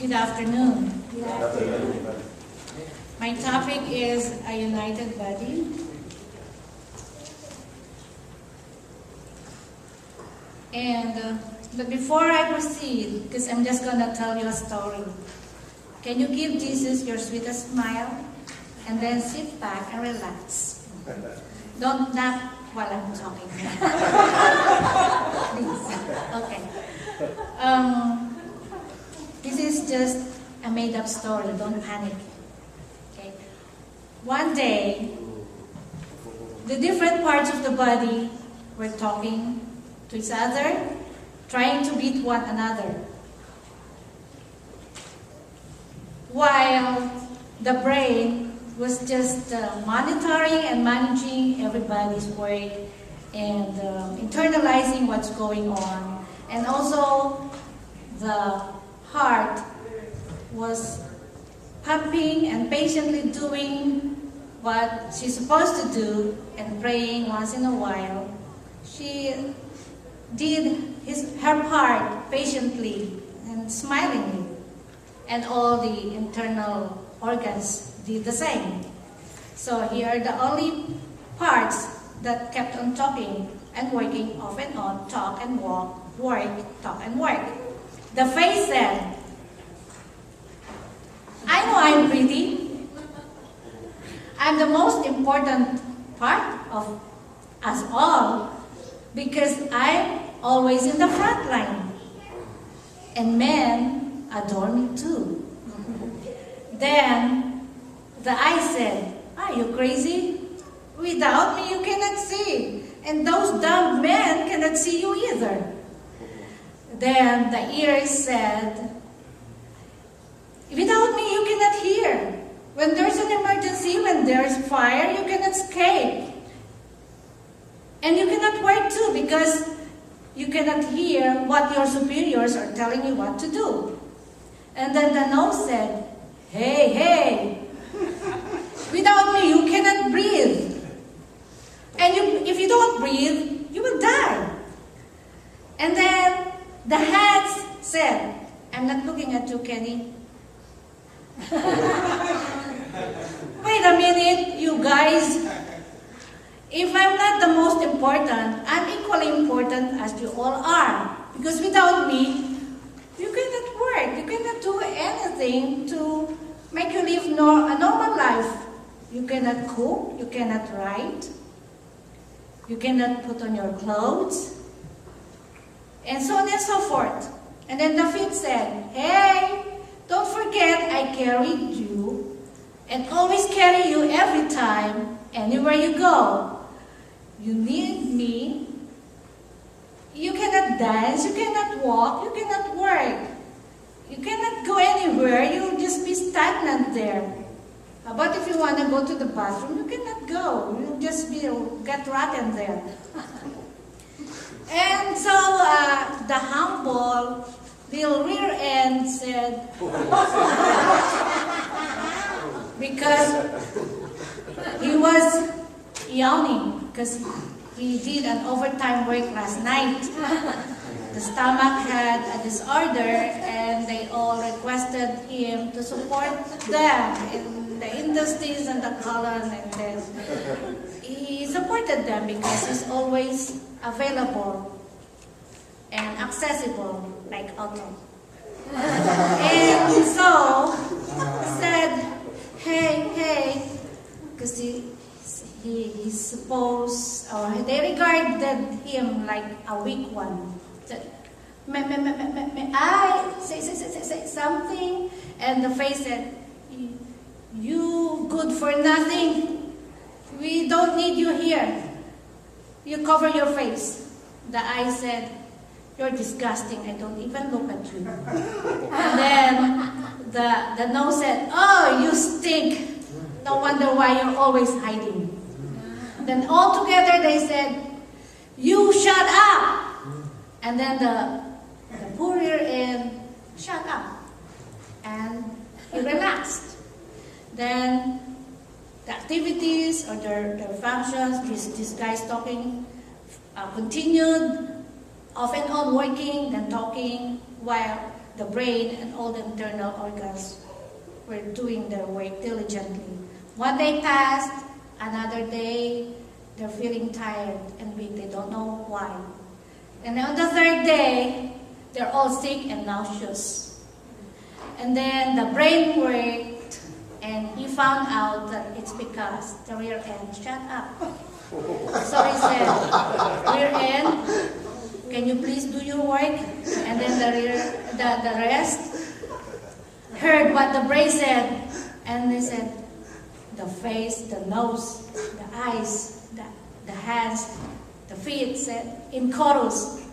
Good afternoon. Good afternoon. My topic is a united body. But before I proceed, because I'm just going to tell you a story, can you give Jesus your sweetest smile and then sit back and relax? Don't nap while I'm talking. Please. Okay. This is just a made-up story. Don't panic. Okay. One day, the different parts of the body were talking to each other, trying to beat one another, while the brain was just monitoring and managing everybody's work and internalizing what's going on. And also, the heart was pumping and patiently doing what she's supposed to do and praying once in a while. She did her part patiently and smilingly, and all the internal organs did the same. So here are the only parts that kept on talking and working off and on, talk and walk, work, talk and work. The face said, I know I'm pretty. I'm the most important part of us all because I'm always in the front line. And men adore me too. Then the eye said, are you crazy? Without me you cannot see. And those dumb men cannot see you either. Then the ear said, without me you cannot hear. When there's an emergency, when there's fire, you cannot escape. And you cannot work too because you cannot hear what your superiors are telling you what to do. And then the nose said, hey, without me you cannot breathe. And if you don't breathe, you will die. And then the hands said, I'm not looking at you, Kenny. Wait a minute, you guys. If I'm not the most important, I'm equally important as you all are. Because without me, you cannot work. You cannot do anything to make you live a normal life. You cannot cook. You cannot write. You cannot put on your clothes. And so on and so forth. And then the feet said, hey, don't forget I carried you and always carry you every time, anywhere you go. You need me. You cannot dance, you cannot walk, you cannot work. You cannot go anywhere, you'll just be stagnant there. How about if you want to go to the bathroom? You cannot go, you'll just get rotten there. And so the humble little rear end said, because he was yawning, because he did an overtime work last night. The stomach had a disorder and they all requested him to support them in the intestines and the colon, and then he supported them because he's always available and accessible like Otto. And so he said, hey, because he supposed, or they regarded him like a weak one. May I say something? And the face said, you good for nothing. We don't need you here. You cover your face. The eye said, you're disgusting. I don't even look at you. And then the nose said, oh, you stink. No wonder why you're always hiding. Then all together they said, you shut up. And then the poor ear end shut up. And he relaxed. Then the activities or their functions, these guys talking, continued off and on working, then talking, while the brain and all the internal organs were doing their work diligently. One day passed, another day, they're feeling tired and weak. They don't know why. And on the third day, they're all sick and nauseous. And then the brain worked, and he found out that it's because the rear end shut up. So he said, rear end, can you please do your work? And then the rest heard what the brain said, and they said, the face, the nose, the eyes, the hands, the feet said in chorus,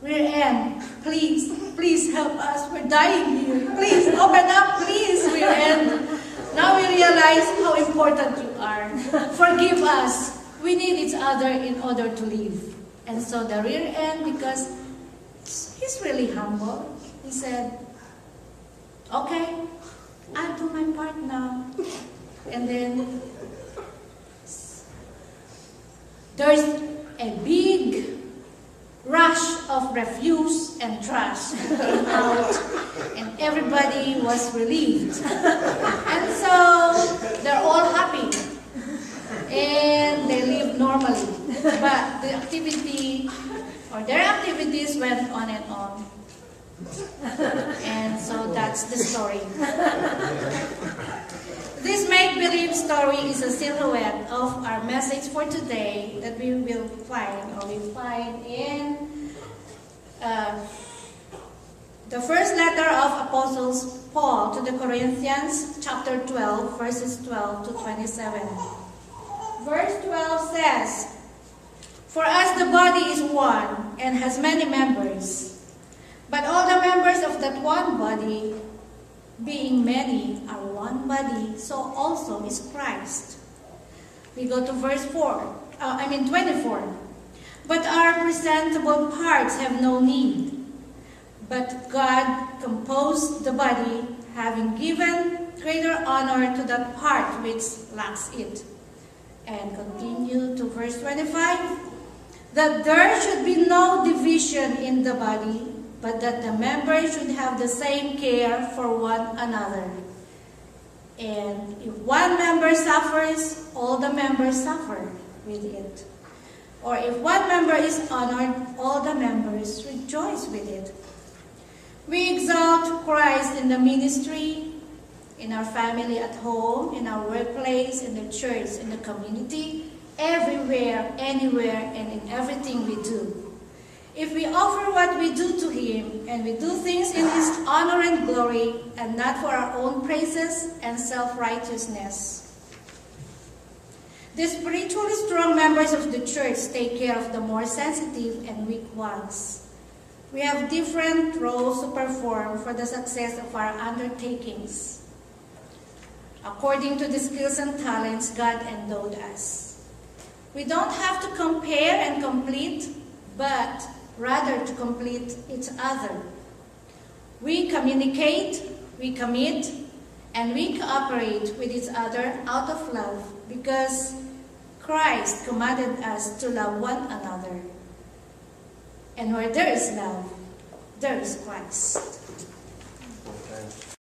rear end, please help us, we're dying here. Please open up, please, rear end. Now we realize how important you are. Forgive us. We need each other in order to live. And so the rear end, because he's really humble, he said, okay, I'll do my part now. And then there's a big rush of refuse and trash came out, and everybody was relieved. And so they're all happy, and they live normally. But the activity, or their activities went on and on. And so that's the story. This make-believe story is a silhouette of our message for today that we will find in the first letter of Apostles Paul to the Corinthians, chapter 12, verses 12 to 27. Verse 12 says, for as the body is one and has many members, but all the members of that one body, being many, are one body, so also is Christ. We go to verse 24. But our presentable parts have no need. But God composed the body, having given greater honor to that part which lacks it. And continue to verse 25. That there should be no division in the body, but that the members should have the same care for one another. And if one member suffers, all the members suffer with it. Or if one member is honored, all the members rejoice with it. We exalt Christ in the ministry, in our family at home, in our workplace, in the church, in the community, everywhere, anywhere, and in everything we do. If we offer what we do to Him, and we do things in His honor and glory, and not for our own praises and self-righteousness. The spiritually strong members of the church take care of the more sensitive and weak ones. We have different roles to perform for the success of our undertakings, according to the skills and talents God endowed us. We don't have to compare and complete, but rather to complete each other. We communicate, we commit, and we cooperate with each other out of love, because Christ commanded us to love one another. And where there is love, there is Christ.